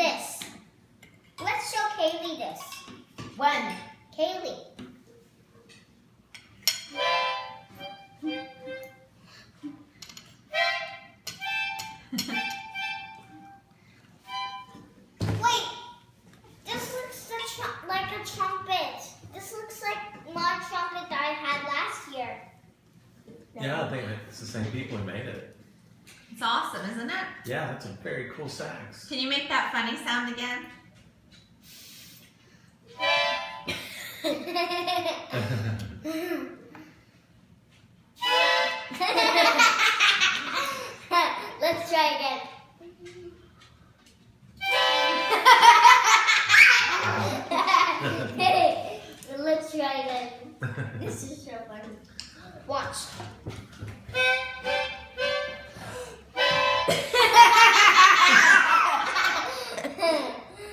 this. Let's show Kaylee this. When? Kaylee. Wait, this looks like a trumpet. This looks like my trumpet that I had last year. Yeah, I think it's the same people who made it. It's awesome, isn't it? Yeah, that's a very cool sax. Can you make that funny sound again? Let's try again. Let's try again. This is so funny. Watch.